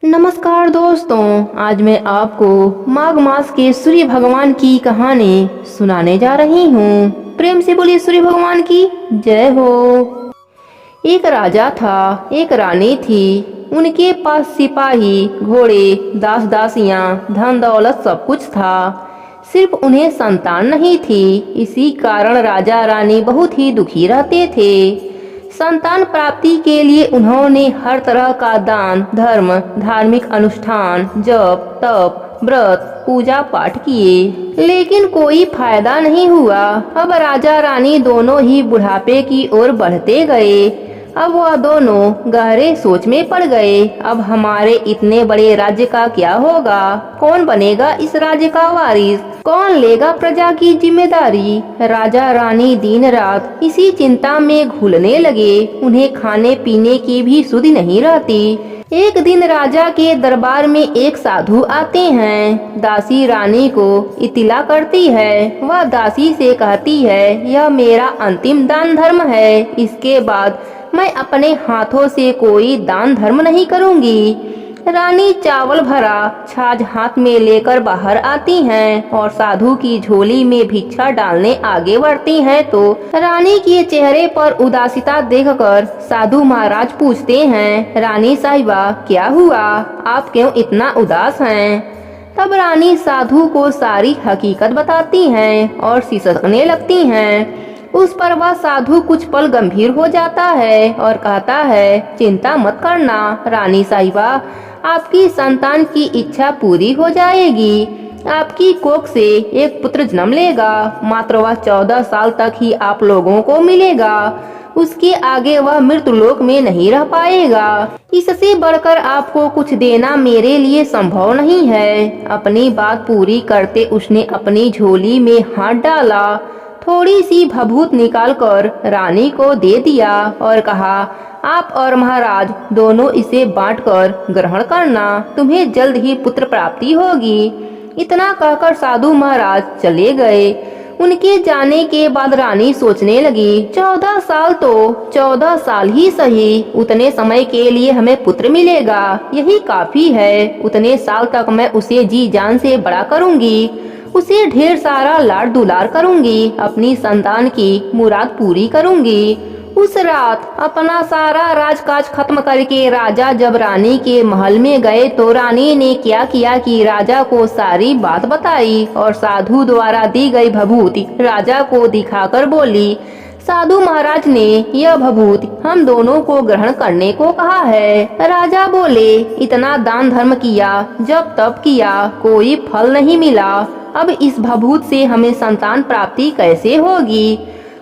नमस्कार दोस्तों, आज मैं आपको माघ मास के सूर्य भगवान की कहानी सुनाने जा रही हूँ। प्रेम से बोलिए सूर्य भगवान की जय हो। एक राजा था, एक रानी थी। उनके पास सिपाही, घोड़े, दास दासियाँ, धन दौलत सब कुछ था। सिर्फ उन्हें संतान नहीं थी। इसी कारण राजा रानी बहुत ही दुखी रहते थे। संतान प्राप्ति के लिए उन्होंने हर तरह का दान धर्म, धार्मिक अनुष्ठान, जप तप, व्रत, पूजा पाठ किए, लेकिन कोई फायदा नहीं हुआ। अब राजा रानी दोनों ही बुढ़ापे की ओर बढ़ते गए। अब वह दोनों गहरे सोच में पड़ गए। अब हमारे इतने बड़े राज्य का क्या होगा? कौन बनेगा इस राज्य का वारिस? कौन लेगा प्रजा की जिम्मेदारी? राजा रानी दिन रात इसी चिंता में घुलने लगे। उन्हें खाने पीने की भी सुधि नहीं रहती। एक दिन राजा के दरबार में एक साधु आते हैं। दासी रानी को इतिला करती है। वह दासी से कहती है, यह मेरा अंतिम दान धर्म है। इसके बाद मैं अपने हाथों से कोई दान धर्म नहीं करूंगी। रानी चावल भरा छाछ हाथ में लेकर बाहर आती हैं और साधु की झोली में भिक्षा डालने आगे बढ़ती हैं तो रानी के चेहरे पर उदासीता देखकर साधु महाराज पूछते हैं, रानी साहिबा क्या हुआ? आप क्यों इतना उदास हैं? तब रानी साधु को सारी हकीकत बताती हैं और सिसकने लगती हैं। उस पर वह साधु कुछ पल गंभीर हो जाता है और कहता है, चिंता मत करना रानी साहिबा, आपकी संतान की इच्छा पूरी हो जाएगी। आपकी कोख से एक पुत्र जन्म लेगा। मात्र वह 14 साल तक ही आप लोगों को मिलेगा। उसके आगे वह मृत्युलोक में नहीं रह पाएगा। इससे बढ़कर आपको कुछ देना मेरे लिए संभव नहीं है। अपनी बात पूरी करते उसने अपनी झोली में हाथ डाला, थोड़ी सी भभूत निकालकर रानी को दे दिया और कहा, आप और महाराज दोनों इसे बांटकर ग्रहण करना। तुम्हें जल्द ही पुत्र प्राप्ति होगी। इतना कहकर साधु महाराज चले गए। उनके जाने के बाद रानी सोचने लगी, 14 साल तो 14 साल ही सही, उतने समय के लिए हमें पुत्र मिलेगा, यही काफी है। उतने साल तक मैं उसे जी जान से बड़ा करूंगी, उसे ढेर सारा लाड दुलार करूंगी, अपनी संतान की मुराद पूरी करूंगी। उस रात अपना सारा राजकाज खत्म करके राजा जब रानी के महल में गए तो रानी ने क्या किया कि राजा को सारी बात बताई और साधु द्वारा दी गई भभूति राजा को दिखाकर बोली, साधु महाराज ने यह भभूति हम दोनों को ग्रहण करने को कहा है। राजा बोले, इतना दान धर्म किया, जब तब किया, कोई फल नहीं मिला। अब इस भभूत से हमें संतान प्राप्ति कैसे होगी?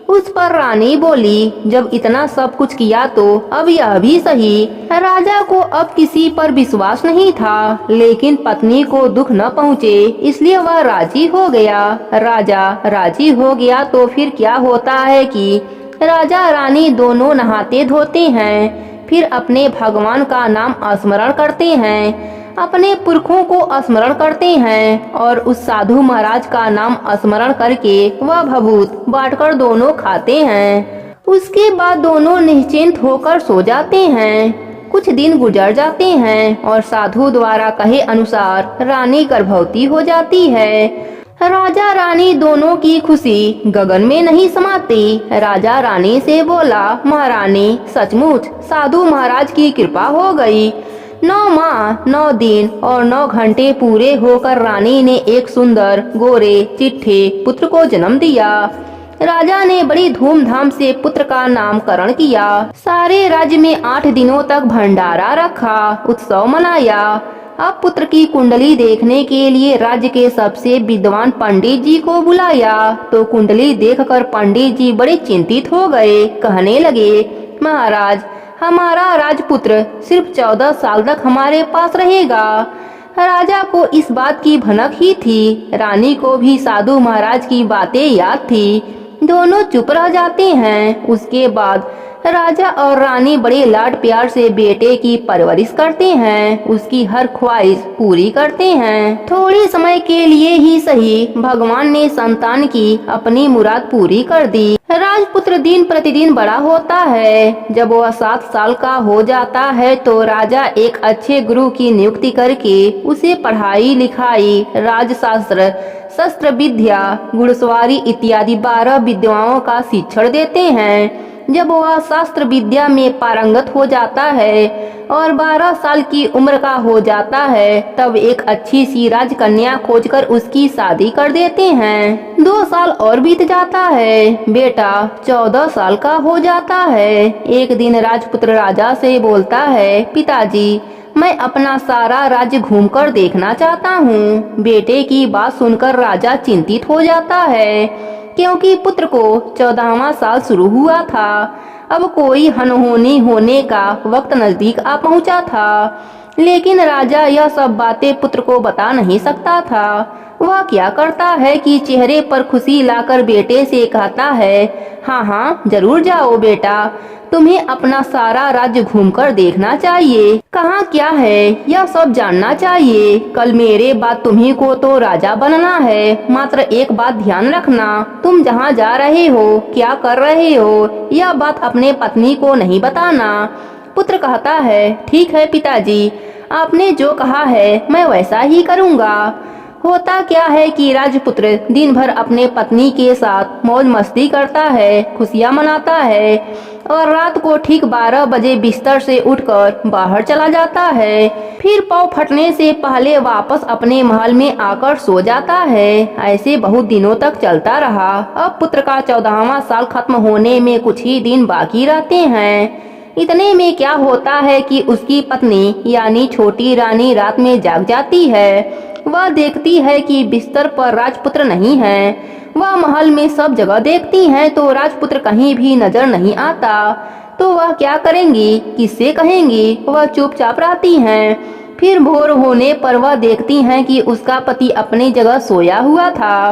उस पर रानी बोली, जब इतना सब कुछ किया तो अब यह भी सही। राजा को अब किसी पर विश्वास नहीं था, लेकिन पत्नी को दुख न पहुँचे इसलिए वह राजी हो गया। राजा राजी हो गया तो फिर क्या होता है कि राजा रानी दोनों नहाते धोते हैं, फिर अपने भगवान का नाम स्मरण करते हैं, अपने पुरखों को स्मरण करते हैं और उस साधु महाराज का नाम स्मरण करके वह भभूत बांटकर दोनों खाते हैं। उसके बाद दोनों निश्चिंत होकर सो जाते हैं। कुछ दिन गुजर जाते हैं और साधु द्वारा कहे अनुसार रानी गर्भवती हो जाती है। राजा रानी दोनों की खुशी गगन में नहीं समाती। राजा रानी से बोला, महारानी सचमुच साधु महाराज की कृपा हो गई। 9 माह 9 दिन और 9 घंटे पूरे होकर रानी ने एक सुंदर गोरे चिट्ठे पुत्र को जन्म दिया। राजा ने बड़ी धूमधाम से पुत्र का नामकरण किया। सारे राज्य में 8 दिनों तक भंडारा रखा, उत्सव मनाया। अब पुत्र की कुंडली देखने के लिए राज्य के सबसे विद्वान पंडित जी को बुलाया तो कुंडली देखकर पंडित जी बड़े चिंतित हो गए। कहने लगे, महाराज हमारा राजपुत्र सिर्फ 14 साल तक हमारे पास रहेगा। राजा को इस बात की भनक ही थी। रानी को भी साधु महाराज की बातें याद थी। दोनों चुप रह जाते हैं। उसके बाद राजा और रानी बड़े लाड प्यार से बेटे की परवरिश करते हैं, उसकी हर ख्वाहिश पूरी करते हैं। थोड़ी समय के लिए ही सही, भगवान ने संतान की अपनी मुराद पूरी कर दी। राजपुत्र दिन प्रतिदिन बड़ा होता है। जब वह 7 साल का हो जाता है तो राजा एक अच्छे गुरु की नियुक्ति करके उसे पढ़ाई लिखाई, राजशास्त्र, शस्त्र विद्या, घुड़सवारी इत्यादि 12 विद्याओं का शिक्षण देते हैं। जब वह शास्त्र विद्या में पारंगत हो जाता है और 12 साल की उम्र का हो जाता है, तब एक अच्छी सी राजकन्या खोजकर उसकी शादी कर देते हैं। 2 साल और बीत जाता है, बेटा 14 साल का हो जाता है। एक दिन राजपुत्र राजा से बोलता है, पिताजी, मैं अपना सारा राज्य घूमकर देखना चाहता हूँ। बेटे की बात सुनकर राजा चिंतित हो जाता है, क्योंकि पुत्र को 14वां साल शुरू हुआ था। अब कोई अनहोनी होने का वक्त नजदीक आ पहुंचा था, लेकिन राजा यह सब बातें पुत्र को बता नहीं सकता था। वह क्या करता है कि चेहरे पर खुशी लाकर बेटे से कहता है, हाँ हाँ जरूर जाओ बेटा, तुम्हें अपना सारा राज्य घूमकर देखना चाहिए। कहाँ क्या है यह सब जानना चाहिए। कल मेरे बाद तुम्ही को तो राजा बनना है। मात्र एक बात ध्यान रखना, तुम जहाँ जा रहे हो, क्या कर रहे हो, यह बात अपने पत्नी को नहीं बताना। पुत्र कहता है, ठीक है पिताजी, आपने जो कहा है मैं वैसा ही करूँगा। होता क्या है कि राजपुत्र दिन भर अपने पत्नी के साथ मौज मस्ती करता है, खुशियाँ मनाता है और रात को ठीक 12 बजे बिस्तर से उठकर बाहर चला जाता है। फिर पाँव फटने से पहले वापस अपने महल में आकर सो जाता है। ऐसे बहुत दिनों तक चलता रहा। अब पुत्र का 14वां साल खत्म होने में कुछ ही दिन बाकी रहते हैं। इतने में क्या होता है कि उसकी पत्नी यानी छोटी रानी रात में जाग जाती है। वह देखती है कि बिस्तर पर राजपुत्र नहीं है। वह महल में सब जगह देखती हैं तो राजपुत्र कहीं भी नजर नहीं आता। तो वह क्या करेंगी, किससे कहेंगी। वह चुपचाप रहती हैं। फिर भोर होने पर वह देखती हैं कि उसका पति अपनी जगह सोया हुआ था।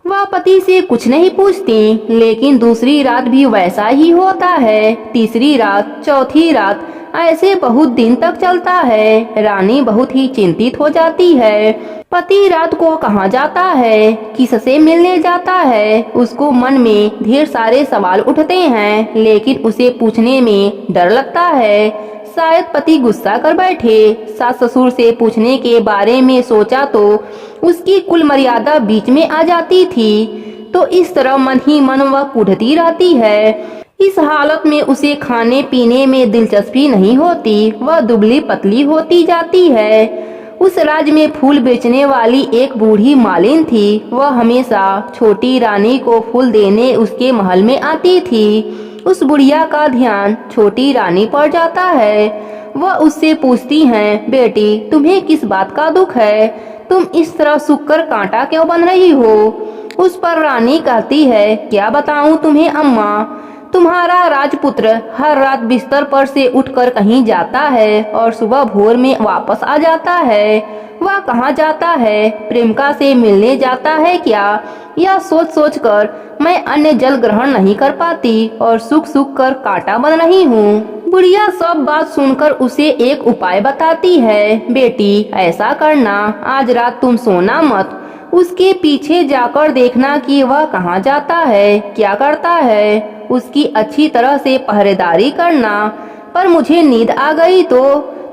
वह पति से कुछ नहीं पूछती, लेकिन दूसरी रात भी वैसा ही होता है। तीसरी रात, चौथी रात, ऐसे बहुत दिन तक चलता है। रानी बहुत ही चिंतित हो जाती है। पति रात को कहाँ जाता है, किससे मिलने जाता है। उसको मन में ढेर सारे सवाल उठते हैं, लेकिन उसे पूछने में डर लगता है। शायद पति गुस्सा कर बैठे। सास ससुर से पूछने के बारे में सोचा तो उसकी कुल मर्यादा बीच में आ जाती थी। तो इस तरह मन ही मन वह कुढ़ती रहती है। इस हालत में उसे खाने पीने में दिलचस्पी नहीं होती। वह दुबली पतली होती जाती है। उस राज्य में फूल बेचने वाली एक बूढ़ी मालिन थी। वह हमेशा छोटी रानी को फूल देने उसके महल में आती थी। उस बुढ़िया का ध्यान छोटी रानी पर जाता है। वह उससे पूछती हैं, बेटी तुम्हें किस बात का दुख है, तुम इस तरह सूख कर कांटा क्यों बन रही हो। उस पर रानी कहती है, क्या बताऊं तुम्हें अम्मा, तुम्हारा राजपुत्र हर रात बिस्तर पर से उठकर कहीं जाता है और सुबह भोर में वापस आ जाता है। वह कहाँ जाता है, प्रेमिका से मिलने जाता है क्या। यह सोच सोच कर मैं अन्य जल ग्रहण नहीं कर पाती और सूख सूख कर कांटा बन रही हूँ। बुढ़िया सब बात सुनकर उसे एक उपाय बताती है, बेटी ऐसा करना, आज रात तुम सोना मत, उसके पीछे जाकर देखना कि वह कहाँ जाता है, क्या करता है। उसकी अच्छी तरह से पहरेदारी करना। पर मुझे नींद आ गई तो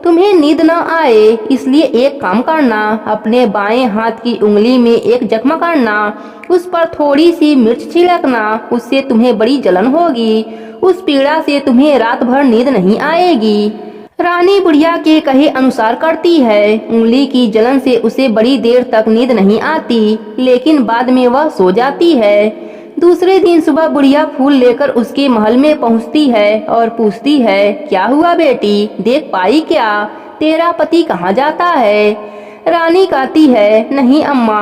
तुम्हें नींद न आए, इसलिए एक काम करना, अपने बाएं हाथ की उंगली में एक जख्म करना, उस पर थोड़ी सी मिर्च छिड़कना, उससे तुम्हें बड़ी जलन होगी। उस पीड़ा से तुम्हें रात भर नींद नहीं आएगी। रानी बुढ़िया के कहे अनुसार करती है। उंगली की जलन से उसे बड़ी देर तक नींद नहीं आती, लेकिन बाद में वह सो जाती है। दूसरे दिन सुबह बुढ़िया फूल लेकर उसके महल में पहुंचती है और पूछती है, क्या हुआ बेटी, देख पाई क्या, तेरा पति कहाँ जाता है। रानी कहती है, नहीं अम्मा,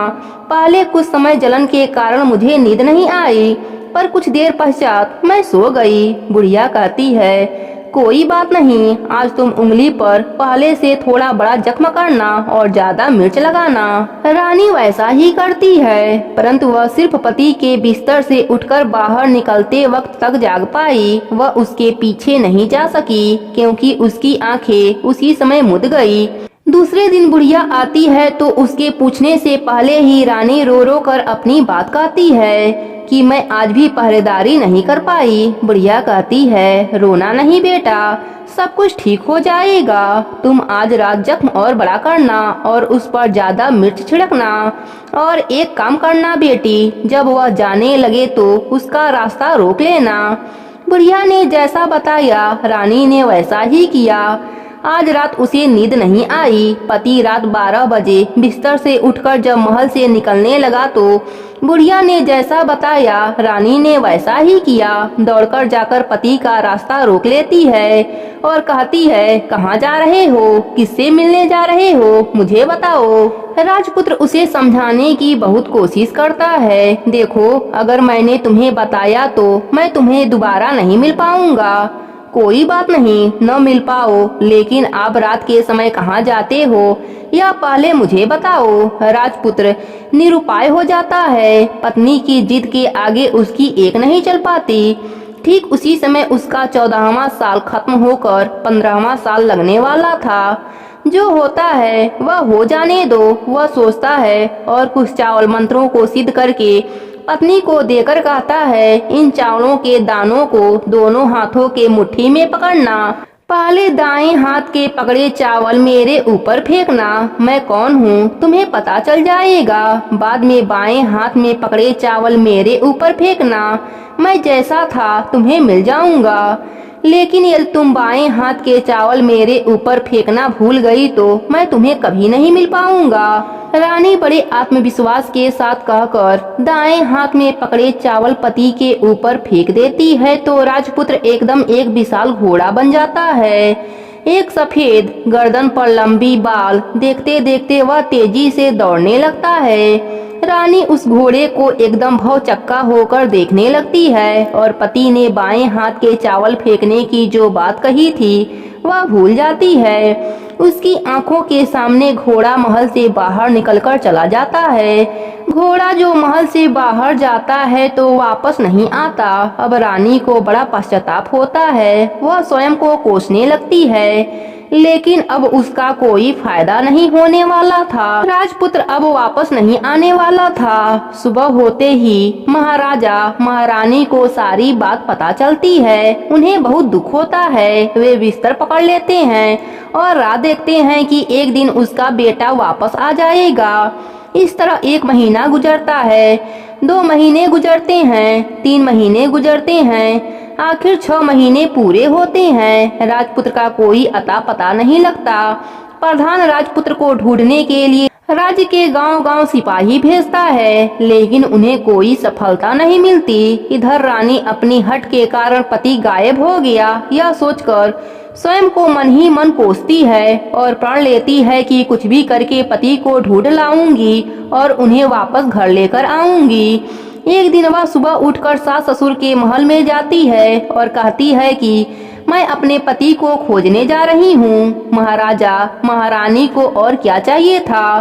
पहले कुछ समय जलन के कारण मुझे नींद नहीं आई, पर कुछ देर पश्चात मैं सो गई। बुढ़िया कहती है, कोई बात नहीं, आज तुम उंगली पर पहले से थोड़ा बड़ा जख्म करना और ज्यादा मिर्च लगाना। रानी वैसा ही करती है, परंतु वह सिर्फ पति के बिस्तर से उठकर बाहर निकलते वक्त तक जाग पाई। वह उसके पीछे नहीं जा सकी क्योंकि उसकी आंखें उसी समय मुद गई। दूसरे दिन बुढ़िया आती है तो उसके पूछने से पहले ही रानी रो रो कर अपनी बात कहती है कि मैं आज भी पहरेदारी नहीं कर पाई। बुढ़िया कहती है, रोना नहीं बेटा, सब कुछ ठीक हो जाएगा। तुम आज रात जख्म और बड़ा करना और उस पर ज्यादा मिर्च छिड़कना। और एक काम करना बेटी, जब वह जाने लगे तो उसका रास्ता रोक लेना। बुढ़िया ने जैसा बताया रानी ने वैसा ही किया। आज रात उसे नींद नहीं आई। पति रात 12 बजे बिस्तर से उठकर जब महल से निकलने लगा तो बुढ़िया ने जैसा बताया रानी ने वैसा ही किया। दौड़कर जाकर पति का रास्ता रोक लेती है और कहती है, कहाँ जा रहे हो, किससे मिलने जा रहे हो, मुझे बताओ। राजपुत्र उसे समझाने की बहुत कोशिश करता है। देखो, अगर मैंने तुम्हें बताया तो मैं तुम्हें दोबारा नहीं मिल पाऊंगा। कोई बात नहीं, न मिल पाओ, लेकिन आप रात के समय कहाँ जाते हो या पहले मुझे बताओ। राजपुत्र निरुपाय हो जाता है। पत्नी की जिद के आगे उसकी एक नहीं चल पाती। ठीक उसी समय उसका 14वां साल खत्म होकर 15वां साल लगने वाला था। जो होता है वह हो जाने दो, वह सोचता है और कुछ चावल मंत्रों को सिद्ध करके पत्नी को देकर कहता है, इन चावलों के दानों को दोनों हाथों के मुट्ठी में पकड़ना। पहले दाएं हाथ के पकड़े चावल मेरे ऊपर फेंकना। मैं कौन हूँ तुम्हें पता चल जाएगा। बाद में बाएं हाथ में पकड़े चावल मेरे ऊपर फेंकना। मैं जैसा था तुम्हें मिल जाऊंगा। लेकिन यदि तुम बाएं हाथ के चावल मेरे ऊपर फेंकना भूल गई तो मैं तुम्हें कभी नहीं मिल पाऊंगा। रानी बड़े आत्मविश्वास के साथ कहकर दाएं हाथ में पकड़े चावल पति के ऊपर फेंक देती है तो राजपुत्र एकदम एक विशाल घोड़ा बन जाता है। एक सफेद गर्दन पर लंबी बाल, देखते देखते वह तेजी से दौड़ने लगता है। रानी उस घोड़े को एकदम भौचक्का होकर देखने लगती है और पति ने बाएं हाथ के चावल फेंकने की जो बात कही थी वह भूल जाती है। उसकी आंखों के सामने घोड़ा महल से बाहर निकलकर चला जाता है। घोड़ा जो महल से बाहर जाता है तो वापस नहीं आता। अब रानी को बड़ा पश्चाताप होता है। वह स्वयं को कोसने लगती है, लेकिन अब उसका कोई फायदा नहीं होने वाला था। राजपुत्र अब वापस नहीं आने वाला था। सुबह होते ही महाराजा महारानी को सारी बात पता चलती है। उन्हें बहुत दुख होता है। वे बिस्तर पकड़ लेते हैं और राह देखते हैं कि एक दिन उसका बेटा वापस आ जाएगा। इस तरह 1 महीना गुजरता है, 2 महीने गुजरते हैं, 3 महीने गुजरते हैं, आखिर 6 महीने पूरे होते हैं। राजपुत्र का कोई अता पता नहीं लगता। प्रधान राजपुत्र को ढूंढने के लिए राज्य के गांव-गांव सिपाही भेजता है, लेकिन उन्हें कोई सफलता नहीं मिलती। इधर रानी अपनी हट के कारण पति गायब हो गया यह सोचकर स्वयं को मन ही मन कोसती है और प्रण लेती है कि कुछ भी करके पति को ढूंढ लाऊंगी और उन्हें वापस घर लेकर आऊंगी। एक दिन वह सुबह उठकर सास ससुर के महल में जाती है और कहती है कि मैं अपने पति को खोजने जा रही हूँ। महाराजा महारानी को और क्या चाहिए था,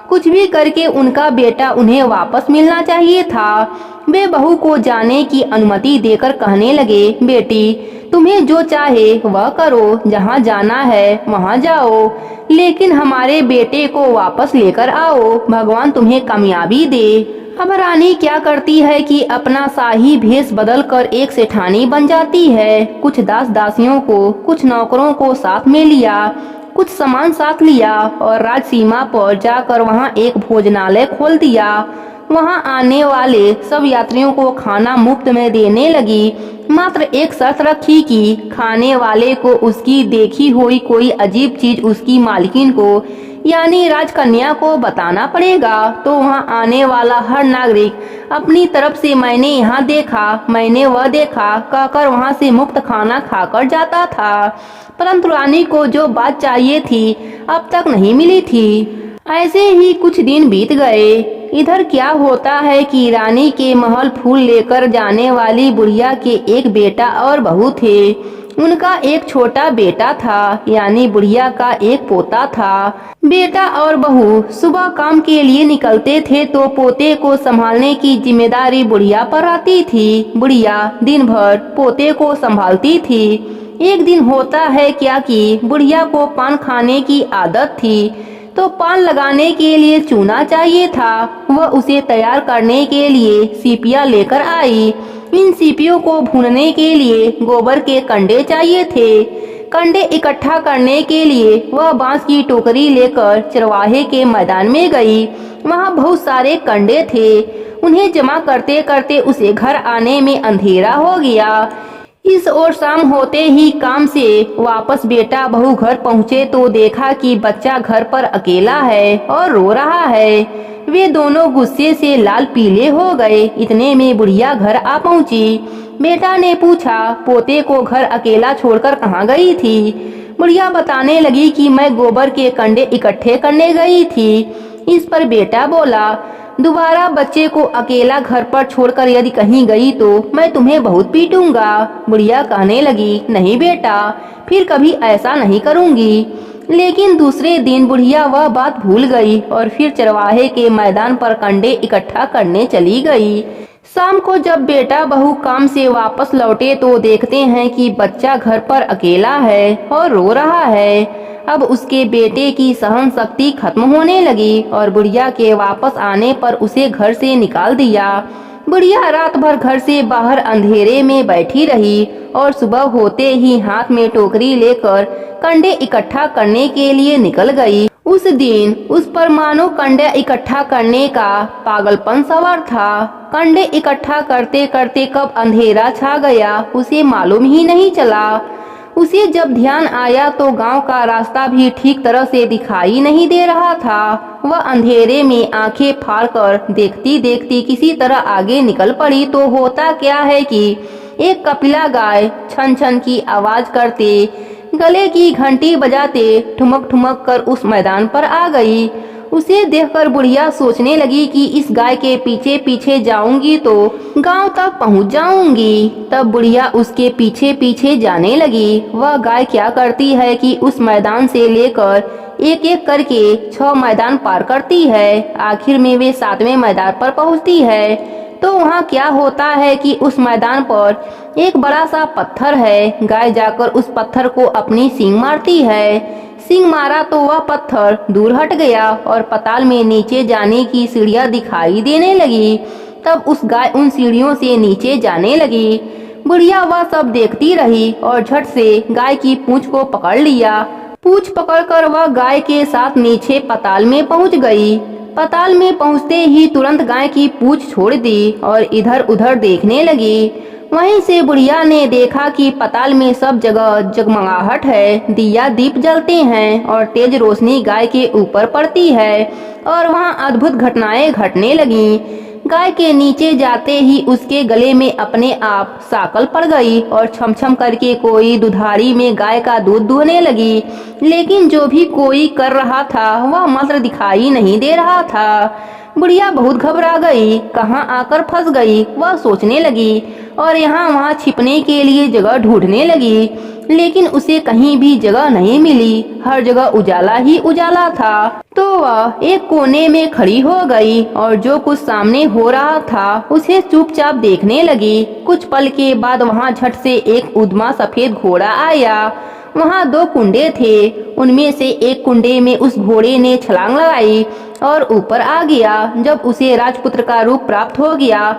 कुछ भी करके उनका बेटा उन्हें वापस मिलना चाहिए था। वे बहू को जाने की अनुमति देकर कहने लगे, बेटी तुम्हें जो चाहे वह करो, जहाँ जाना है वहाँ जाओ, लेकिन हमारे बेटे को वापस लेकर आओ, भगवान तुम्हें कामयाबी दे। अब रानी क्या करती है कि अपना शाही भेष बदलकर एक सेठानी बन जाती है। कुछ दास दासियों को, कुछ नौकरों को साथ में लिया, कुछ सामान साथ लिया और राज सीमा पर जाकर वहाँ एक भोजनालय खोल दिया। वहाँ आने वाले सब यात्रियों को खाना मुफ्त में देने लगी। मात्र एक शर्त रखी कि खाने वाले को उसकी देखी हुई कोई अजीब चीज उसकी मालकिन को यानी राजकन्या को बताना पड़ेगा। तो वहाँ आने वाला हर नागरिक अपनी तरफ से मैंने यहाँ देखा, मैंने वह देखा कहकर वहाँ से मुफ्त खाना खाकर जाता था। परंतु रानी को जो बात चाहिए थी अब तक नहीं मिली थी। ऐसे ही कुछ दिन बीत गए। इधर क्या होता है कि रानी के महल फूल लेकर जाने वाली बुढ़िया के एक बेटा और बहू थे। उनका एक छोटा बेटा था, यानी बुढ़िया का एक पोता था। बेटा और बहू सुबह काम के लिए निकलते थे तो पोते को संभालने की जिम्मेदारी बुढ़िया पर आती थी। बुढ़िया दिन भर पोते को संभालती थी। एक दिन होता है क्या कि बुढ़िया को पान खाने की आदत थी, तो पान लगाने के लिए चूना चाहिए था। वह उसे तैयार करने के लिए सीपियाँ लेकर आई। इन सीपियों को भूनने के लिए गोबर के कंडे चाहिए थे। कंडे इकट्ठा करने के लिए वह बांस की टोकरी लेकर चरवाहे के मैदान में गई। वहाँ बहुत सारे कंडे थे। उन्हें जमा करते करते उसे घर आने में अंधेरा हो गया। इस ओर शाम होते ही काम से वापस बेटा बहू घर पहुँचे तो देखा कि बच्चा घर पर अकेला है और रो रहा है। वे दोनों गुस्से से लाल पीले हो गए। इतने में बुढ़िया घर आ पहुँची। बेटा ने पूछा, पोते को घर अकेला छोड़कर कहाँ गई थी? बुढ़िया बताने लगी कि मैं गोबर के कंडे इकट्ठे करने गई थी। इस पर बेटा बोला, दोबारा बच्चे को अकेला घर पर छोड़कर यदि कहीं गई तो मैं तुम्हें बहुत पीटूंगा। बुढ़िया कहने लगी, नहीं बेटा, फिर कभी ऐसा नहीं करूंगी। लेकिन दूसरे दिन बुढ़िया वह बात भूल गई और फिर चरवाहे के मैदान पर कंडे इकट्ठा करने चली गई। शाम को जब बेटा बहू काम से वापस लौटे तो देखते हैं कि बच्चा घर पर अकेला है और रो रहा है। अब उसके बेटे की सहन शक्ति खत्म होने लगी और बुढ़िया के वापस आने पर उसे घर से निकाल दिया। बुढ़िया रात भर घर से बाहर अंधेरे में बैठी रही और सुबह होते ही हाथ में टोकरी लेकर कंडे इकट्ठा करने के लिए निकल गई। उस दिन उस पर मानो कंडे इकट्ठा करने का पागलपन सवार था। कंडे इकट्ठा करते करते कब अंधेरा छा गया उसे मालूम ही नहीं चला। उसे जब ध्यान आया तो गांव का रास्ता भी ठीक तरह से दिखाई नहीं दे रहा था। वह अंधेरे में आंखें फाड़कर देखती देखती किसी तरह आगे निकल पड़ी तो होता क्या है कि एक कपिला गाय छन छन की आवाज करते, गले की घंटी बजाते ठुमक ठुमक कर उस मैदान पर आ गई। उसे देखकर बुढ़िया सोचने लगी कि इस गाय के पीछे पीछे जाऊंगी तो गांव तक पहुंच जाऊंगी। तब बुढ़िया उसके पीछे पीछे जाने लगी। वह गाय क्या करती है कि उस मैदान से लेकर एक एक करके 6 मैदान पार करती है। आखिर में वे 7वें मैदान पर पहुंचती है तो वहाँ क्या होता है कि उस मैदान पर एक बड़ा सा पत्थर है। गाय जाकर उस पत्थर को अपनी सींग मारती है। सींग मारा तो वह पत्थर दूर हट गया और पताल में नीचे जाने की सीढ़ियां दिखाई देने लगी। तब उस गाय उन सीढ़ियों से नीचे जाने लगी। बुढ़िया वह सब देखती रही और झट से गाय की पूंछ को पकड़ लिया। पूंछ पकड़कर वह गाय के साथ नीचे पताल में पहुंच गई। पताल में पहुंचते ही तुरंत गाय की पूंछ छोड़ दी और इधर उधर देखने लगी। वहीं से बुढ़िया ने देखा कि पताल में सब जगह जगमगाहट है, दिया दीप जलते हैं और तेज रोशनी गाय के ऊपर पड़ती है और वहां अद्भुत घटनाएं घटने लगीं। गाय के नीचे जाते ही उसके गले में अपने आप साकल पड़ गई और छमछम करके कोई दुधारी में गाय का दूध दुहने लगी। लेकिन जो भी कोई कर रहा था वह मंत्र दिखाई नहीं दे रहा था। बुढ़िया बहुत घबरा गई, कहाँ आकर फंस गई वह सोचने लगी और यहाँ वहाँ छिपने के लिए जगह ढूंढने लगी। लेकिन उसे कहीं भी जगह नहीं मिली, हर जगह उजाला ही उजाला था। तो वह एक कोने में खड़ी हो गई और जो कुछ सामने हो रहा था उसे चुपचाप देखने लगी। कुछ पल के बाद वहाँ झट से एक उद्मा सफेद घोड़ा आया। वहाँ 2 कुंडे थे, उनमें से एक कुंडे में उस घोड़े ने छलांग लगाई और ऊपर आ गया। जब उसे राजपुत्र का रूप प्राप्त हो गया,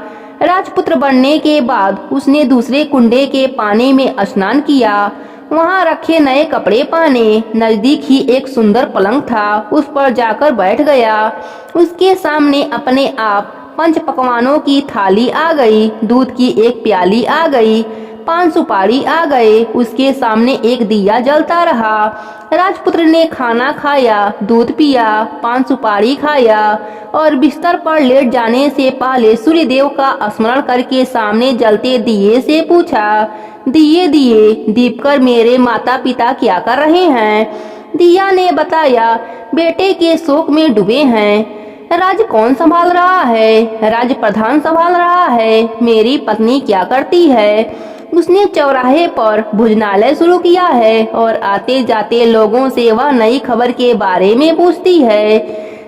राजपुत्र बनने के बाद उसने दूसरे कुंडे के पानी में स्नान किया। वहाँ रखे नए कपड़े पहने, नजदीक ही एक सुंदर पलंग था, उस पर जाकर बैठ गया। उसके सामने अपने आप 5 पकवानों की थाली आ गई, दूध की एक प्याली आ गई, 5 सुपारी आ गए। उसके सामने एक दिया जलता रहा। राजपुत्र ने खाना खाया, दूध पिया, 5 सुपारी खाया और बिस्तर पर लेट जाने से पहले सूर्यदेव का स्मरण करके सामने जलते दिए से पूछा, दिए दिए दीपकर मेरे माता पिता क्या कर रहे हैं? दिया ने बताया, बेटे के शोक में डूबे हैं। राज्य कौन संभाल रहा है? राज्य प्रधान संभाल रहा है। मेरी पत्नी क्या करती है? उसने चौराहे पर भोजनालय शुरू किया है और आते जाते लोगों से वह नई खबर के बारे में पूछती है।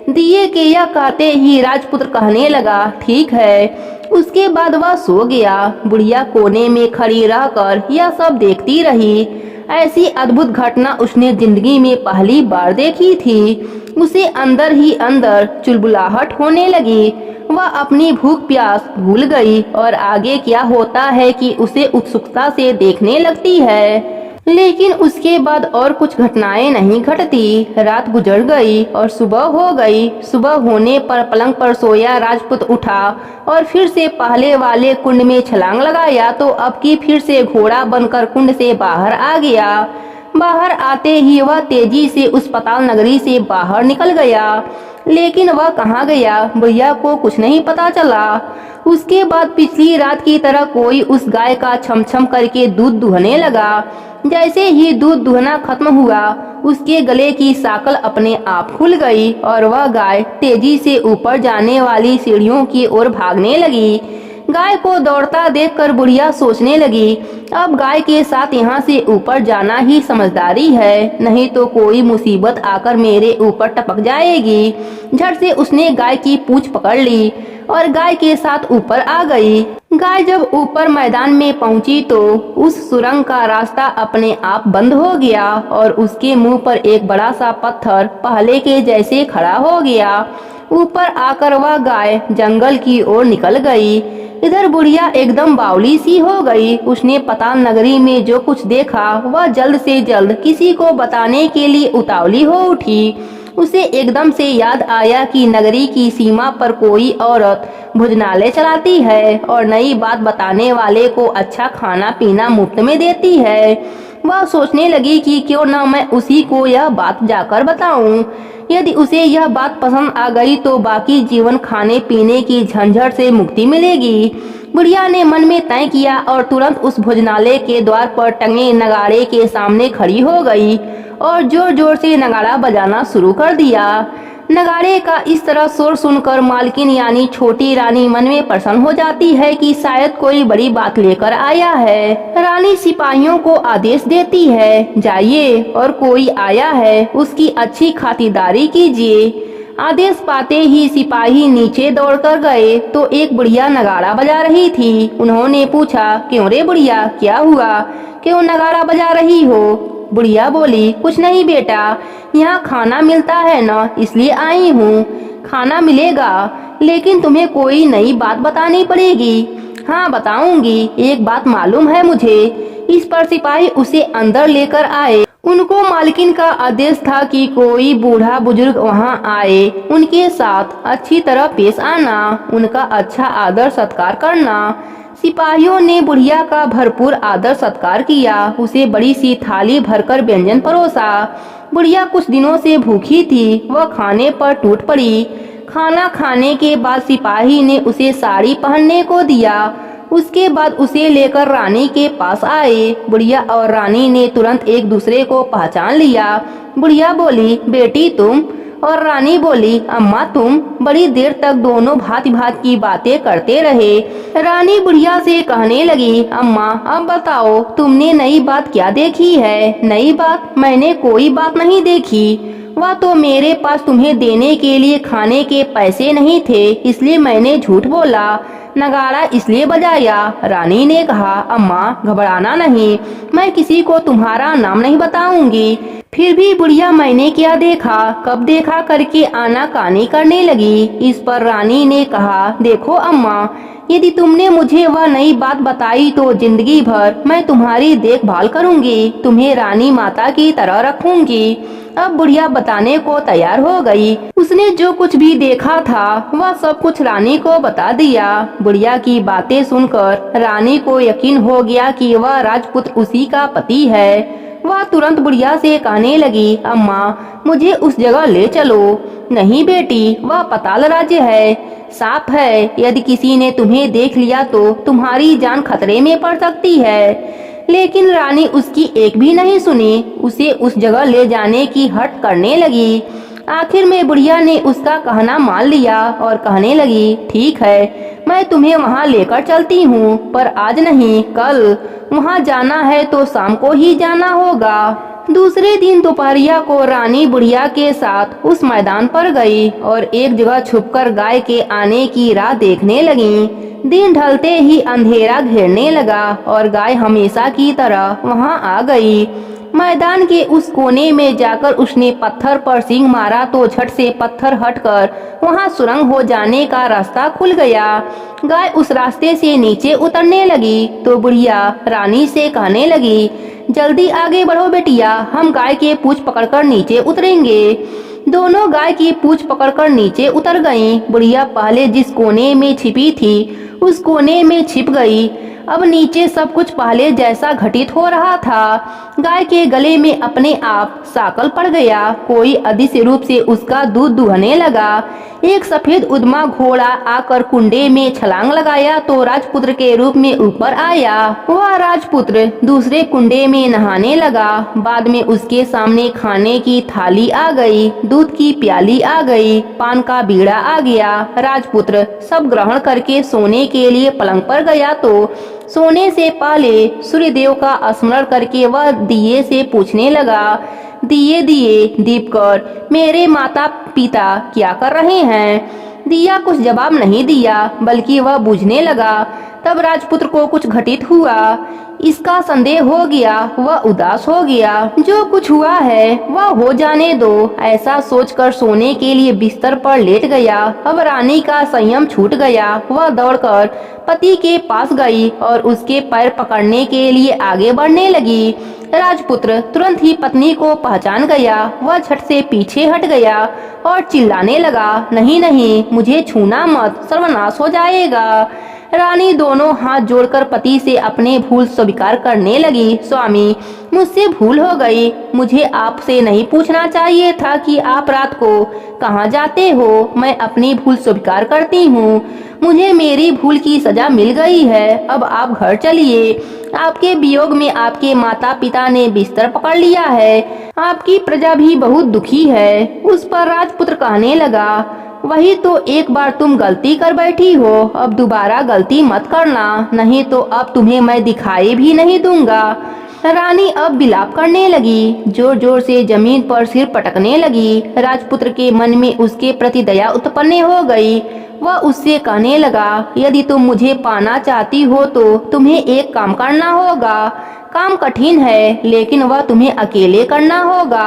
दिए के यह कहते ही राजपुत्र कहने लगा, ठीक है। उसके बाद वह सो गया। बुढ़िया कोने में खड़ी रहकर यह सब देखती रही। ऐसी अद्भुत घटना उसने जिंदगी में पहली बार देखी थी। उसे अंदर ही अंदर चुलबुलाहट होने लगी। वह अपनी भूख प्यास भूल गई और आगे क्या होता है कि उसे उत्सुकता से देखने लगती है। लेकिन उसके बाद और कुछ घटनाएं नहीं घटती। रात गुजर गई और सुबह हो गई। सुबह होने पर पलंग पर सोया राजपुत उठा और फिर से पहले वाले कुंड में छलांग लगाया तो अब की फिर से घोड़ा बनकर कुंड से बाहर आ गया। बाहर आते ही वह तेजी से उस पाताल नगरी से बाहर निकल गया। लेकिन वह कहाँ गया, बुढ़िया को कुछ नहीं पता चला। उसके बाद पिछली रात की तरह कोई उस गाय का छम छम करके दूध दुहने लगा। जैसे ही दूध दुहना खत्म हुआ, उसके गले की साकल अपने आप खुल गई और वह गाय तेजी से ऊपर जाने वाली सीढ़ियों की ओर भागने लगी। गाय को दौड़ता देखकर बुढ़िया सोचने लगी, अब गाय के साथ यहाँ से ऊपर जाना ही समझदारी है, नहीं तो कोई मुसीबत आकर मेरे ऊपर टपक जाएगी। झट से उसने गाय की पूंछ पकड़ ली और गाय के साथ ऊपर आ गई। गाय जब ऊपर मैदान में पहुंची तो उस सुरंग का रास्ता अपने आप बंद हो गया और उसके मुंह पर एक बड़ा सा पत्थर पहले के जैसे खड़ा हो गया। ऊपर आकर वह गाय जंगल की ओर निकल गई। इधर बुढ़िया एकदम बावली सी हो गई। उसने पाताल नगरी में जो कुछ देखा वह जल्द से जल्द किसी को बताने के लिए उतावली हो उठी। उसे एकदम से याद आया कि नगरी की सीमा पर कोई औरत भोजनालय चलाती है और नई बात बताने वाले को अच्छा खाना पीना मुफ्त में देती है। वह सोचने लगी कि क्यों न मैं उसी को यह बात जाकर बताऊं। यदि उसे यह बात पसंद आ गई तो बाकी जीवन खाने पीने की झंझट से मुक्ति मिलेगी। बुढ़िया ने मन में तय किया और तुरंत उस भोजनालय के द्वार पर टंगे नगाड़े के सामने खड़ी हो गई और जोर जोर से नगाड़ा बजाना शुरू कर दिया। नगाड़े का इस तरह शोर सुनकर मालकिन यानी छोटी रानी मन में प्रसन्न हो जाती है कि शायद कोई बड़ी बात लेकर आया है। रानी सिपाहियों को आदेश देती है, जाइए और कोई आया है उसकी अच्छी खातिरदारी कीजिए। आदेश पाते ही सिपाही नीचे दौड़कर गए तो एक बुढ़िया नगाड़ा बजा रही थी। उन्होंने पूछा, क्यों रे बुढ़िया, क्या हुआ, क्यों नगाड़ा बजा रही हो? बुढ़िया बोली, कुछ नहीं बेटा, यहाँ खाना मिलता है ना, इसलिए आई हूँ। खाना मिलेगा, लेकिन तुम्हें कोई नई बात बतानी पड़ेगी। हाँ बताऊंगी, एक बात मालूम है मुझे। इस पर सिपाही उसे अंदर लेकर आए। उनको मालकिन का आदेश था कि कोई बूढ़ा बुजुर्ग वहाँ आए, उनके साथ अच्छी तरह पेश आना, उनका अच्छा आदर सत्कार करना। सिपाहियों ने बुढ़िया का भरपूर आदर सत्कार किया। उसे बड़ी सी थाली भरकर व्यंजन परोसा। बुढ़िया कुछ दिनों से भूखी थी, वह खाने पर टूट पड़ी। खाना खाने के बाद सिपाही ने उसे साड़ी पहनने को दिया। उसके बाद उसे लेकर रानी के पास आए। बुढ़िया और रानी ने तुरंत एक दूसरे को पहचान लिया। बुढ़िया बोली, बेटी तुम? और रानी बोली, अम्मा तुम? बड़ी देर तक दोनों भांति भांति की बातें करते रहे। रानी बुढ़िया से कहने लगी, अम्मा अब बताओ तुमने नई बात क्या देखी है? नई बात? मैंने कोई बात नहीं देखी। वह तो मेरे पास तुम्हें देने के लिए खाने के पैसे नहीं थे, इसलिए मैंने झूठ बोला। नगाड़ा इसलिए बजाया। रानी ने कहा, अम्मा घबराना नहीं, मैं किसी को तुम्हारा नाम नहीं बताऊंगी। फिर भी बुढ़िया मैंने क्या देखा, कब देखा करके आनाकानी करने लगी। इस पर रानी ने कहा, देखो अम्मा, यदि तुमने मुझे वह नई बात बताई तो जिंदगी भर मैं तुम्हारी देखभाल करूंगी, तुम्हें रानी माता की तरह रखूंगी। अब बुढ़िया बताने को तैयार हो गई। उसने जो कुछ भी देखा था वह सब कुछ रानी को बता दिया। बुढ़िया की बातें सुनकर रानी को यकीन हो गया कि वह राजपुत्र उसी का पति है। वह तुरंत बुढ़िया से कहने लगी, अम्मा मुझे उस जगह ले चलो। नहीं बेटी, वह पाताल राज्य है, सांप है, यदि किसी ने तुम्हें देख लिया तो तुम्हारी जान खतरे में पड़ सकती है। लेकिन रानी उसकी एक भी नहीं सुनी, उसे उस जगह ले जाने की हट करने लगी। आखिर में बुढ़िया ने उसका कहना मान लिया और कहने लगी, ठीक है, मैं तुम्हें वहाँ लेकर चलती हूँ, पर आज नहीं, कल। वहाँ जाना है तो शाम को ही जाना होगा। दूसरे दिन दोपहरिया को रानी बुढ़िया के साथ उस मैदान पर गई और एक जगह छुपकर गाय के आने की राह देखने लगी। दिन ढलते ही अंधेरा घेरने लगा और गाय हमेशा की तरह वहां आ गई। मैदान के उस कोने में जाकर उसने पत्थर पर सींग मारा तो झट से पत्थर हटकर वहां सुरंग हो जाने का रास्ता खुल गया। गाय उस रास्ते से नीचे उतरने लगी तो बुढ़िया रानी से कहने लगी, जल्दी आगे बढ़ो बेटिया, हम गाय के पूंछ पकड़कर नीचे उतरेंगे। दोनों गाय की पूंछ पकड़कर नीचे उतर गईं। बुढ़िया पहले जिस कोने में छिपी थी उस कोने में छिप गई। अब नीचे सब कुछ पहले जैसा घटित हो रहा था। गाय के गले में अपने आप साकल पड़ गया। कोई अदृश्य रूप से उसका दूध दुहने लगा। एक सफेद उद्मा घोड़ा आकर कुंडे में छलांग लगाया तो राजपुत्र के रूप में ऊपर आया। वह राजपुत्र दूसरे कुंडे में नहाने लगा। बाद में उसके सामने खाने की थाली आ गई, दूध की प्याली आ गई, पान का बीड़ा आ गया। राजपुत्र सब ग्रहण करके सोने के लिए पलंग पर गया तो सोने से पहले सूर्यदेव का स्मरण करके वह दिए से पूछने लगा, दिए दिए दीपकर, मेरे माता पिता क्या कर रहे हैं? दिया कुछ जवाब नहीं दिया बल्कि वह बुझने लगा। तब राजपुत्र को कुछ घटित हुआ। इसका संदेह हो गया, वह उदास हो गया। जो कुछ हुआ है वह हो जाने दो, ऐसा सोचकर सोने के लिए बिस्तर पर लेट गया। अब रानी का संयम छूट गया। वह दौड़कर पति के पास गई और उसके पैर पकड़ने के लिए आगे बढ़ने लगी। राजपुत्र तुरंत ही पत्नी को पहचान गया। वह झट से पीछे हट गया और चिल्लाने लगा, नहीं नहीं, मुझे छूना मत, सर्वनाश हो जाएगा। रानी दोनों हाथ जोड़कर पति से अपने भूल स्वीकार करने लगी। स्वामी, मुझसे भूल हो गई। मुझे आपसे नहीं पूछना चाहिए था कि आप रात को कहाँ जाते हो। मैं अपनी भूल स्वीकार करती हूँ। मुझे मेरी भूल की सजा मिल गई है। अब आप घर चलिए। आपके वियोग में आपके माता पिता ने बिस्तर पकड़ लिया है। आपकी प्रजा भी बहुत दुखी है। उस पर राजपुत्र कहने लगा, वही तो एक बार तुम गलती कर बैठी हो, अब दोबारा गलती मत करना, नहीं तो अब तुम्हें मैं दिखाई भी नहीं दूंगा। रानी अब विलाप करने लगी, जोर जोर से जमीन पर सिर पटकने लगी। राजपुत्र के मन में उसके प्रति दया उत्पन्न हो गई। वह उससे कहने लगा, यदि तुम मुझे पाना चाहती हो तो तुम्हें एक काम करना होगा। काम कठिन है लेकिन वह तुम्हें अकेले करना होगा।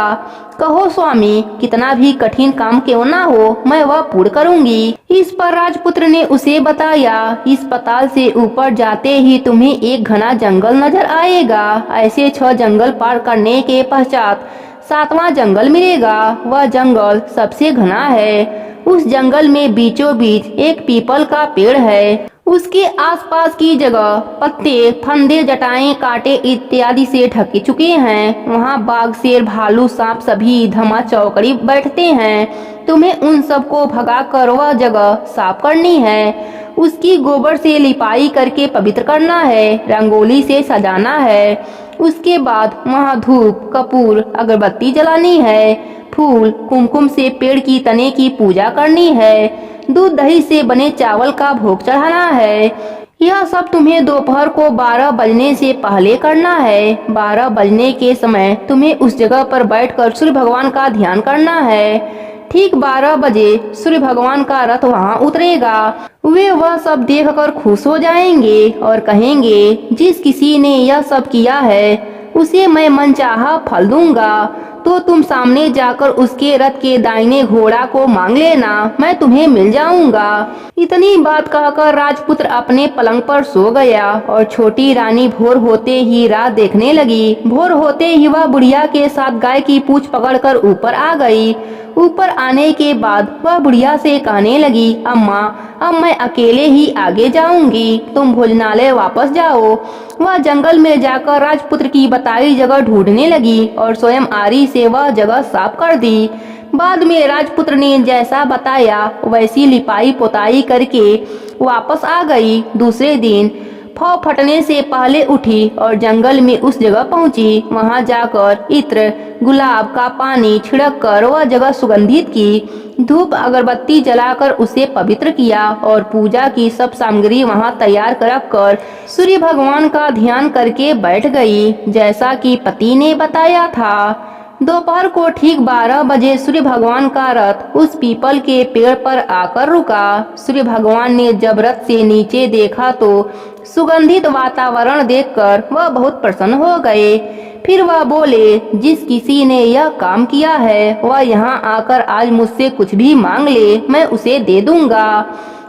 कहो स्वामी, कितना भी कठिन काम क्यों ना हो, मैं वह पूर्ण करूंगी। इस पर राजपुत्र ने उसे बताया, इस पताल से ऊपर जाते ही तुम्हें एक घना जंगल नजर आएगा। ऐसे 6 जंगल पार करने के पश्चात 7वां जंगल मिलेगा। वह जंगल सबसे घना है। उस जंगल में बीचों बीच एक पीपल का पेड़ है। उसके आसपास की जगह पत्ते, फंदे, जटाएं, कांटे इत्यादि से ढक चुके हैं। वहाँ बाघ, शेर, भालू, सांप सभी धमा चौकड़ी बैठते हैं। तुम्हें उन सबको भगाकर वह जगह साफ करनी है। उसकी गोबर से लिपाई करके पवित्र करना है। रंगोली से सजाना है। उसके बाद वहाँ धूप, कपूर, अगरबत्ती जलानी है। फूल, कुमकुम से पेड़ की तने की पूजा करनी है। दूध दही से बने चावल का भोग चढ़ाना है। यह सब तुम्हें दोपहर को 12 बजने से पहले करना है। 12 बजने के समय तुम्हें उस जगह पर बैठकर सूर्य भगवान का ध्यान करना है। ठीक 12 बजे सूर्य भगवान का रथ वहाँ उतरेगा। वे वह सब देखकर खुश हो जाएंगे और कहेंगे, जिस किसी ने यह सब किया है उसे मैं मनचाहा फल दूंगा। तो तुम सामने जाकर उसके रथ के दाहिने घोड़ा को मांग लेना, मैं तुम्हें मिल जाऊंगा। इतनी बात कहकर राजपुत्र अपने पलंग पर सो गया और छोटी रानी भोर होते ही राह देखने लगी। भोर होते ही वह बुढ़िया के साथ गाय की पूंछ पकड़कर ऊपर आ गई। ऊपर आने के बाद वह बुढ़िया से कहने लगी, अम्मा, अब मैं अकेले ही आगे जाऊंगी, तुम भोजनालय वापस जाओ। वह जंगल में जाकर राजपुत्र की बताई जगह ढूंढने लगी और स्वयं आरी से वह जगह साफ कर दी। बाद में राजपुत्र ने जैसा बताया वैसी लिपाई पोताई करके वापस आ गई। दूसरे दिन फौ फटने से पहले उठी और जंगल में उस जगह पहुंची। वहां जाकर इत्र, गुलाब का पानी छिड़क कर वह जगह सुगंधित की। धूप अगरबत्ती जलाकर उसे पवित्र किया और पूजा की सब सामग्री वहां तैयार कर सूर्य भगवान का ध्यान करके बैठ गई, जैसा कि पति ने बताया था। दोपहर को ठीक 12 बजे सूर्य भगवान का रथ उस पीपल के पेड़ पर आकर रुका। सूर्य भगवान ने जब रथ से नीचे देखा तो सुगंधित वातावरण देखकर वह बहुत प्रसन्न हो गए। फिर वह बोले, जिस किसी ने यह काम किया है वह यहाँ आकर आज मुझसे कुछ भी मांग ले, मैं उसे दे दूंगा।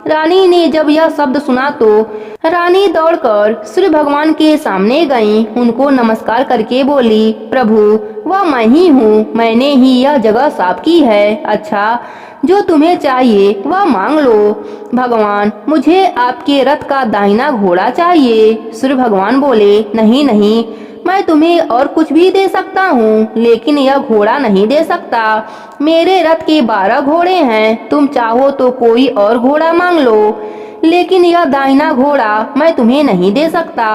रानी ने जब यह शब्द सुना तो रानी दौड़कर सूर्य भगवान के सामने गई। उनको नमस्कार करके बोली, प्रभु वह मैं ही हूँ, मैंने ही यह जगह साफ की है। अच्छा, जो तुम्हें चाहिए वह मांग लो। भगवान, मुझे आपके रथ का दाहिना घोड़ा चाहिए। सूर्य भगवान बोले, नहीं नहीं, मैं तुम्हें और कुछ भी दे सकता हूँ, लेकिन यह घोड़ा नहीं दे सकता। मेरे रथ के 12 घोड़े हैं, तुम चाहो तो कोई और घोड़ा मांग लो, लेकिन यह दाहिना घोड़ा मैं तुम्हें नहीं दे सकता।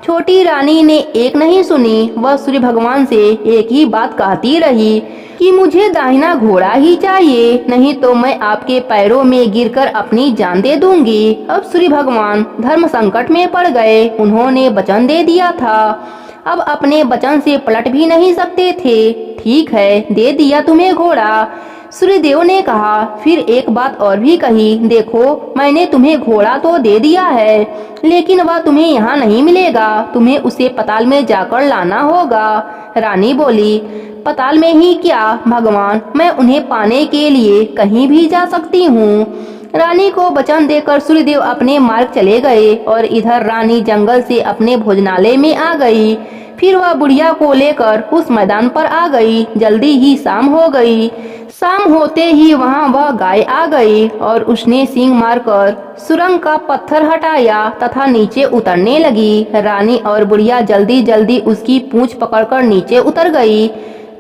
छोटी रानी ने एक नहीं सुनी, वह सूर्य भगवान से एक ही बात कहती रही कि मुझे दाहिना घोड़ा ही चाहिए, नहीं तो मैं आपके पैरों में गिरकर अपनी जान दे दूंगी। अब सूर्य भगवान धर्म संकट में पड़ गए। उन्होंने वचन दे दिया था, अब अपने वचन से पलट भी नहीं सकते थे। ठीक है, दे दिया तुम्हें घोड़ा। सूर्यदेव ने कहा, फिर एक बात और भी कही, देखो मैंने तुम्हें घोड़ा तो दे दिया है, लेकिन वह तुम्हें यहाँ नहीं मिलेगा, तुम्हें उसे पताल में जाकर लाना होगा। रानी बोली, पताल में ही क्या भगवान, मैं उन्हें पाने के लिए कहीं भी जा सकती हूँ। रानी को वचन देकर सूर्यदेव अपने मार्ग चले गए और इधर रानी जंगल से अपने भोजनालय में आ गई। फिर वह बुढ़िया को लेकर उस मैदान पर आ गई। जल्दी ही शाम हो गई। शाम होते ही वहां वह गाय आ गई और उसने सींग मारकर सुरंग का पत्थर हटाया तथा नीचे उतरने लगी। रानी और बुढ़िया जल्दी जल्दी उसकी पूंछ पकड़कर नीचे उतर गई।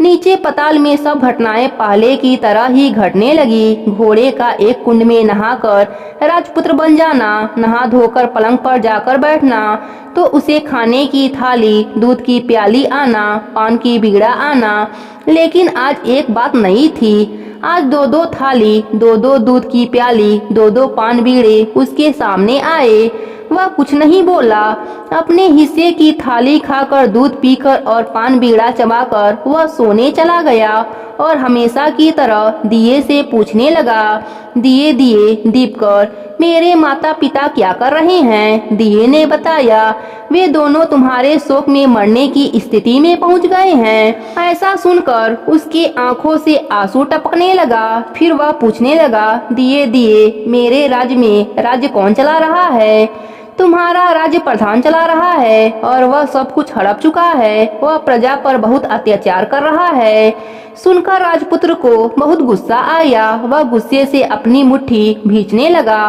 नीचे पताल में सब घटनाएं पहले की तरह ही घटने लगी। घोड़े का एक कुंड में नहाकर राजपुत्र बन जाना, नहा धोकर पलंग पर जाकर बैठना, तो उसे खाने की थाली, दूध की प्याली आना, पान की बीड़ा आना। लेकिन आज एक बात नई थी। आज 2-2 थाली, 2-2 दूध की प्याली, 2-2 पान बीड़े उसके सामने आए। वह कुछ नहीं बोला। अपने हिस्से की थाली खाकर, दूध पीकर और पान बीड़ा चबाकर वह सोने चला गया और हमेशा की तरह दिए से पूछने लगा, दिए दिए दीपकर, मेरे माता पिता क्या कर रहे हैं? दिए ने बताया, वे दोनों तुम्हारे शोक में मरने की स्थिति में पहुंच गए हैं। ऐसा सुनकर उसके आंखों से आंसू टपकने लगा। फिर वह पूछने लगा, दिए दिए, मेरे राज्य में राज्य कौन चला रहा है? तुम्हारा राज्य प्रधान चला रहा है और वह सब कुछ हड़प चुका है। वह प्रजा पर बहुत अत्याचार कर रहा है। सुनकर राजपुत्र को बहुत गुस्सा आया। वह गुस्से से अपनी मुट्ठी भींचने लगा।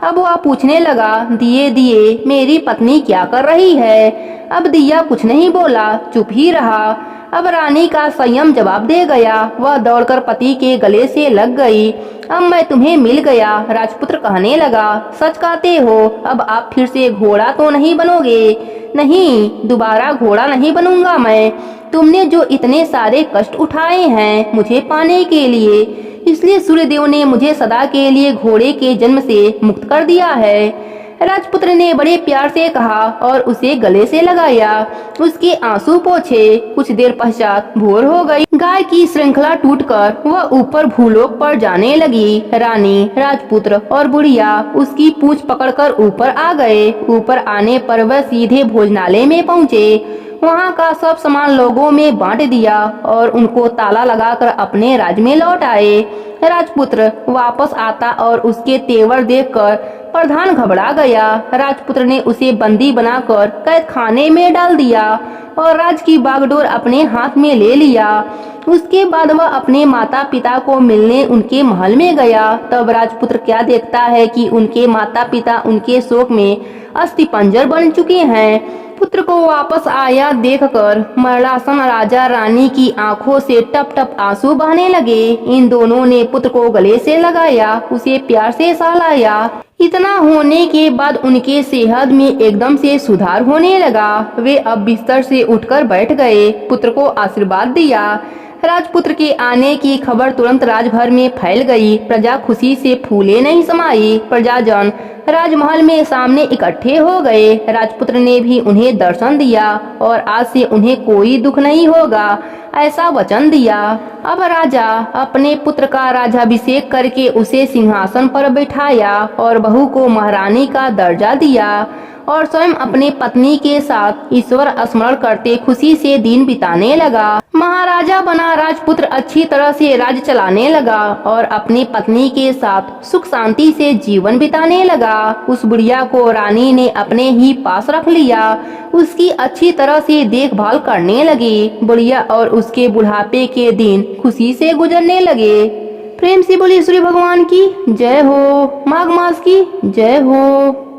अब वह पूछने लगा, दिए दिए, मेरी पत्नी क्या कर रही है? अब दिया कुछ नहीं बोला, चुप ही रहा। अब रानी का संयम जवाब दे गया। वह दौड़कर पति के गले से लग गई। अब मैं तुम्हें मिल गया, राजपुत्र कहने लगा। सच कहते हो? अब आप फिर से घोड़ा तो नहीं बनोगे? नहीं, दोबारा घोड़ा नहीं बनूंगा मैं। तुमने जो इतने सारे कष्ट उठाए हैं मुझे पाने के लिए, इसलिए सूर्यदेव ने मुझे सदा के लिए घोड़े के जन्म से मुक्त कर दिया है। राजपुत्र ने बड़े प्यार से कहा और उसे गले से लगाया। उसके आंसू पोंछे। कुछ देर पश्चात भोर हो गई। गाय की श्रृंखला टूटकर वह ऊपर भूलोक पर जाने लगी। रानी, राजपुत्र और बुढ़िया उसकी पूंछ पकड़कर ऊपर आ गए। ऊपर आने पर वह सीधे भोजनालय में पहुँचे। वहाँ का सब सामान लोगों में बांट दिया और उनको ताला लगाकर अपने राज्य में लौट आए। राजपुत्र वापस आता और उसके तेवर देखकर प्रधान घबरा गया। राजपुत्र ने उसे बंदी बनाकर कैद खाने में डाल दिया और राज की बागडोर अपने हाथ में ले लिया। उसके बाद वह अपने माता पिता को मिलने उनके महल में गया। तब राजपुत्र क्या देखता है कि उनके माता पिता उनके शोक में अस्थिपंजर बन चुके हैं। पुत्र को वापस आया देखकर मरणासन राजा रानी की आंखों से टप टप आंसू बहने लगे। इन दोनों ने पुत्र को गले से लगाया, उसे प्यार से सहलाया। इतना होने के बाद उनके सेहत में एकदम से सुधार होने लगा। वे अब बिस्तर से उठकर बैठ गए, पुत्र को आशीर्वाद दिया। राजपुत्र के आने की खबर तुरंत राजभर में फैल गई। प्रजा खुशी से फूले नहीं समाई। प्रजाजन राजमहल में सामने इकट्ठे हो गए। राजपुत्र ने भी उन्हें दर्शन दिया और आज से उन्हें कोई दुख नहीं होगा, ऐसा वचन दिया। अब राजा अपने पुत्र का राज्याभिषेक करके उसे सिंहासन पर बैठाया और बहू को महारानी का दर्जा दिया और स्वयं अपने पत्नी के साथ ईश्वर स्मरण करते खुशी से दिन बिताने लगा। महाराजा बना राजपुत्र अच्छी तरह से राज्य चलाने लगा और अपनी पत्नी के साथ सुख शांति से जीवन बिताने लगा। उस बुढ़िया को रानी ने अपने ही पास रख लिया, उसकी अच्छी तरह से देखभाल करने लगी। बुढ़िया और उसके बुढ़ापे के दिन खुशी से गुजरने लगे। प्रेम से बोली सूर्य भगवान की जय हो, माघ मास की जय हो।